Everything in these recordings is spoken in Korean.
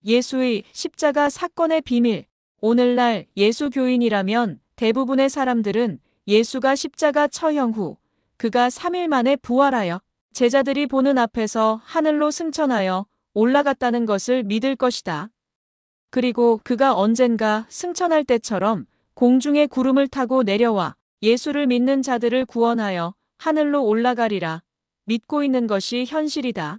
예수의 십자가 사건의 비밀. 오늘날 예수 교인이라면 대부분의 사람들은 예수가 십자가 처형 후 그가 3일 만에 부활하여 제자들이 보는 앞에서 하늘로 승천하여 올라갔다는 것을 믿을 것이다. 그리고 그가 언젠가 승천할 때처럼 공중의 구름을 타고 내려와 예수를 믿는 자들을 구원하여 하늘로 올라가리라 믿고 있는 것이 현실이다.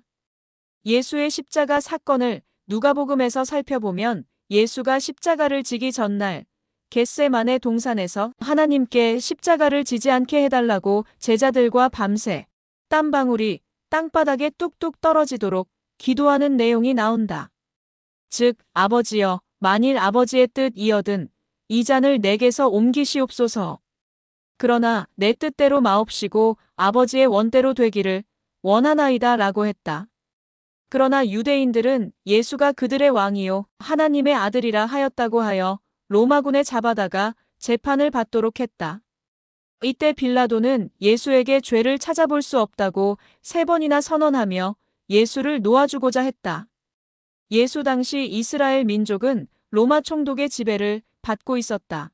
예수의 십자가 사건을 누가복음에서 살펴보면 예수가 십자가를 지기 전날 겟세마네 동산에서 하나님께 십자가를 지지 않게 해달라고 제자들과 밤새 땀방울이 땅바닥에 뚝뚝 떨어지도록 기도하는 내용이 나온다. 즉, 아버지여, 만일 아버지의 뜻 이어든 이 잔을 내게서 옮기시옵소서. 그러나 내 뜻대로 마옵시고 아버지의 원대로 되기를 원하나이다 라고 했다. 그러나 유대인들은 예수가 그들의 왕이요 하나님의 아들이라 하였다고 하여 로마군에 잡아다가 재판을 받도록 했다. 이때 빌라도는 예수에게 죄를 찾아볼 수 없다고 3번이나 선언하며 예수를 놓아주고자 했다. 예수 당시 이스라엘 민족은 로마 총독의 지배를 받고 있었다.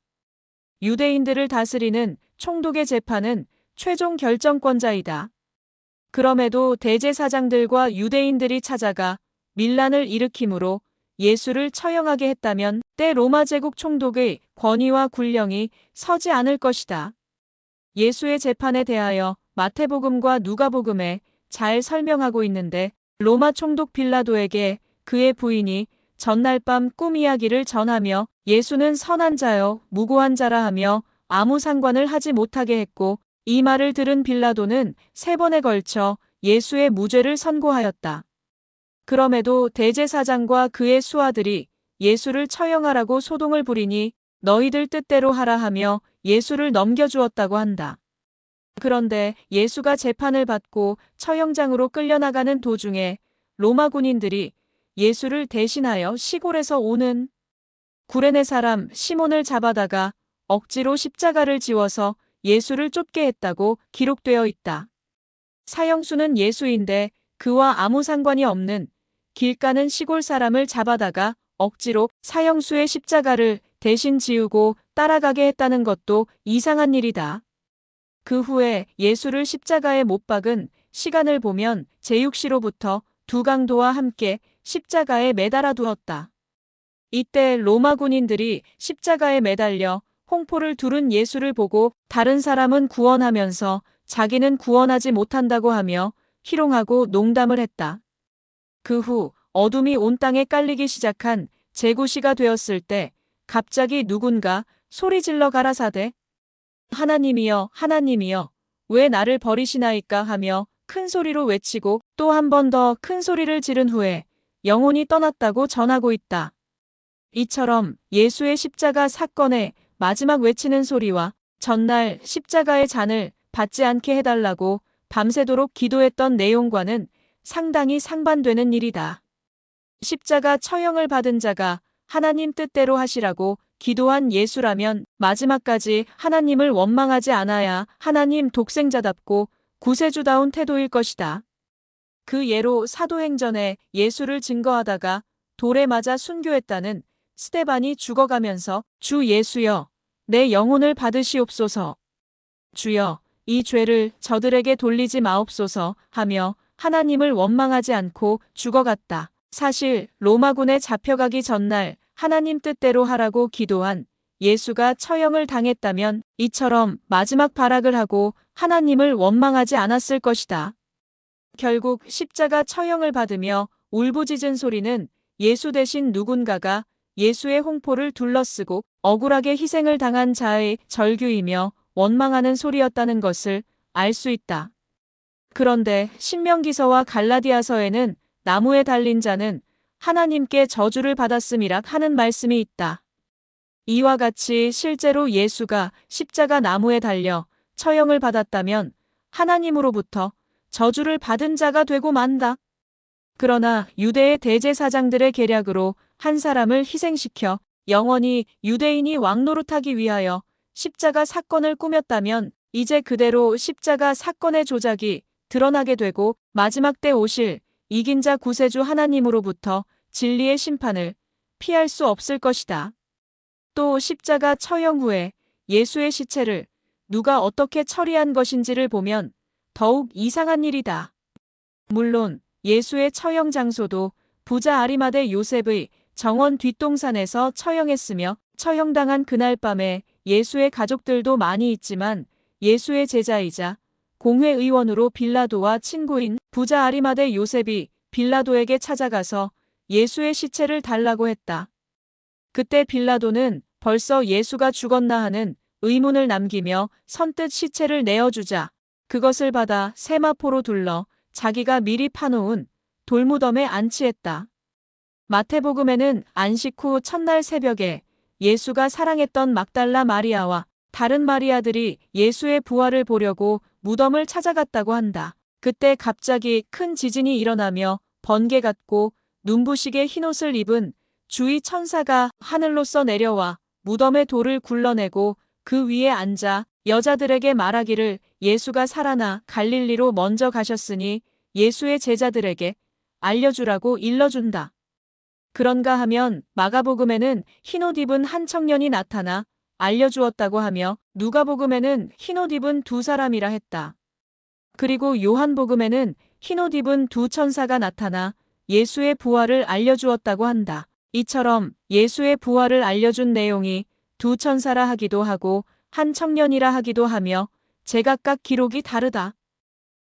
유대인들을 다스리는 총독의 재판은 최종 결정권자이다. 그럼에도 대제사장들과 유대인들이 찾아가 밀란을 일으키므로 예수를 처형하게 했다면 때 로마 제국 총독의 권위와 군령이 서지 않을 것이다. 예수의 재판에 대하여 마태복음과 누가복음에 잘 설명하고 있는데 로마 총독 빌라도에게 그의 부인이 전날 밤 꿈 이야기를 전하며 예수는 선한 자여 무고한 자라 하며 아무 상관을 하지 못하게 했고 이 말을 들은 빌라도는 3번에 걸쳐 예수의 무죄를 선고하였다. 그럼에도 대제사장과 그의 수하들이 예수를 처형하라고 소동을 부리니 너희들 뜻대로 하라 하며 예수를 넘겨주었다고 한다. 그런데 예수가 재판을 받고 처형장으로 끌려나가는 도중에 로마 군인들이 예수를 대신하여 시골에서 오는 구레네 사람 시몬을 잡아다가 억지로 십자가를 지워서 예수를 쫓게 했다고 기록되어 있다. 사형수는 예수인데 그와 아무 상관이 없는 길 가는 시골 사람을 잡아다가 억지로 사형수의 십자가를 대신 지우고 따라가게 했다는 것도 이상한 일이다. 그 후에 예수를 십자가에 못 박은 시간을 보면 제6시로부터 두 강도와 함께 십자가에 매달아 두었다. 이때 로마 군인들이 십자가에 매달려 홍포를 두른 예수를 보고 다른 사람은 구원하면서 자기는 구원하지 못한다고 하며 희롱하고 농담을 했다. 그 후 어둠이 온 땅에 깔리기 시작한 제9시가 되었을 때 갑자기 누군가 소리질러 가라사대 하나님이여 하나님이여 왜 나를 버리시나이까 하며 큰 소리로 외치고 또 한 번 더 큰 소리를 지른 후에 영혼이 떠났다고 전하고 있다. 이처럼 예수의 십자가 사건의 마지막 외치는 소리와 전날 십자가의 잔을 받지 않게 해달라고 밤새도록 기도했던 내용과는 상당히 상반되는 일이다. 십자가 처형을 받은 자가 하나님 뜻대로 하시라고 기도한 예수라면 마지막까지 하나님을 원망하지 않아야 하나님 독생자답고 구세주다운 태도일 것이다. 그 예로 사도행전에 예수를 증거하다가 돌에 맞아 순교했다는 스데반이 죽어가면서 주 예수여 내 영혼을 받으시옵소서. 주여 이 죄를 저들에게 돌리지 마옵소서 하며 하나님을 원망하지 않고 죽어갔다. 사실 로마군에 잡혀가기 전날 하나님 뜻대로 하라고 기도한 예수가 처형을 당했다면 이처럼 마지막 발악을 하고 하나님을 원망하지 않았을 것이다. 결국 십자가 처형을 받으며 울부짖은 소리는 예수 대신 누군가가 예수의 홍포를 둘러쓰고 억울하게 희생을 당한 자의 절규이며 원망하는 소리였다는 것을 알 수 있다. 그런데 신명기서와 갈라디아서에는 나무에 달린 자는 하나님께 저주를 받았음이라 하는 말씀이 있다. 이와 같이 실제로 예수가 십자가 나무에 달려 처형을 받았다면 하나님으로부터 저주를 받은 자가 되고 만다. 그러나 유대의 대제사장들의 계략으로 한 사람을 희생시켜 영원히 유대인이 왕노릇하기 위하여 십자가 사건을 꾸몄다면 이제 그대로 십자가 사건의 조작이 드러나게 되고 마지막 때 오실 이긴 자 구세주 하나님으로부터 진리의 심판을 피할 수 없을 것이다. 또 십자가 처형 후에 예수의 시체를 누가 어떻게 처리한 것인지를 보면 더욱 이상한 일이다. 물론 예수의 처형 장소도 부자 아리마대 요셉의 정원 뒷동산에서 처형했으며 처형당한 그날 밤에 예수의 가족들도 많이 있지만 예수의 제자이자 공회의원으로 빌라도와 친구인 부자 아리마대 요셉이 빌라도에게 찾아가서 예수의 시체를 달라고 했다. 그때 빌라도는 벌써 예수가 죽었나 하는 의문을 남기며 선뜻 시체를 내어주자 그것을 받아 세마포로 둘러 자기가 미리 파놓은 돌무덤에 안치했다. 마태복음에는 안식 후 첫날 새벽에 예수가 사랑했던 막달라 마리아와 다른 마리아들이 예수의 부활을 보려고 무덤을 찾아갔다고 한다. 그때 갑자기 큰 지진이 일어나며 번개 같고 눈부시게 흰옷을 입은 주의 천사가 하늘로서 내려와 무덤의 돌을 굴러내고 그 위에 앉아 여자들에게 말하기를 예수가 살아나 갈릴리로 먼저 가셨으니 예수의 제자들에게 알려주라고 일러준다. 그런가 하면 마가복음에는 흰옷 입은 한 청년이 나타나 알려주었다고 하며 누가복음에는 흰옷 입은 두 사람이라 했다. 그리고 요한복음에는 흰옷 입은 두 천사가 나타나 예수의 부활을 알려주었다고 한다. 이처럼 예수의 부활을 알려준 내용이 두 천사라 하기도 하고 한 청년이라 하기도 하며 제각각 기록이 다르다.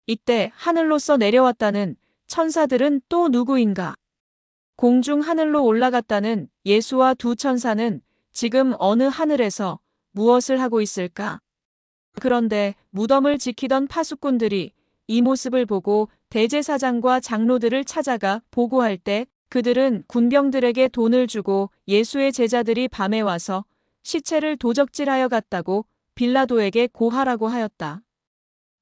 이때 하늘로서 내려왔다는 천사들은 또 누구인가? 공중 하늘로 올라갔다는 예수와 두 천사는 지금 어느 하늘에서 무엇을 하고 있을까? 그런데 무덤을 지키던 파수꾼들이 이 모습을 보고 대제사장과 장로들을 찾아가 보고할 때 그들은 군병들에게 돈을 주고 예수의 제자들이 밤에 와서 시체를 도적질하여 갔다고 빌라도에게 고하라고 하였다.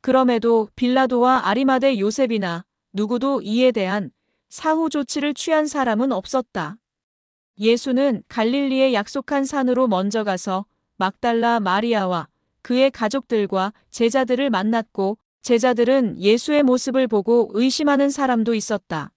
그럼에도 빌라도와 아리마대 요셉이나 누구도 이에 대한 사후 조치를 취한 사람은 없었다. 예수는 갈릴리에 약속한 산으로 먼저 가서 막달라 마리아와 그의 가족들과 제자들을 만났고 제자들은 예수의 모습을 보고 의심하는 사람도 있었다.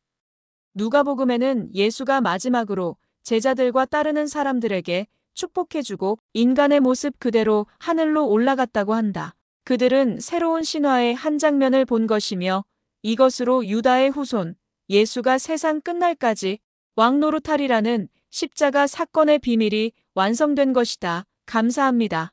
누가복음에는 예수가 마지막으로 제자들과 따르는 사람들에게 축복해주고 인간의 모습 그대로 하늘로 올라갔다고 한다. 그들은 새로운 신화의 한 장면을 본 것이며 이것으로 유다의 후손, 예수가 세상 끝날까지 왕노릇하리라는 십자가 사건의 비밀이 완성된 것이다. 감사합니다.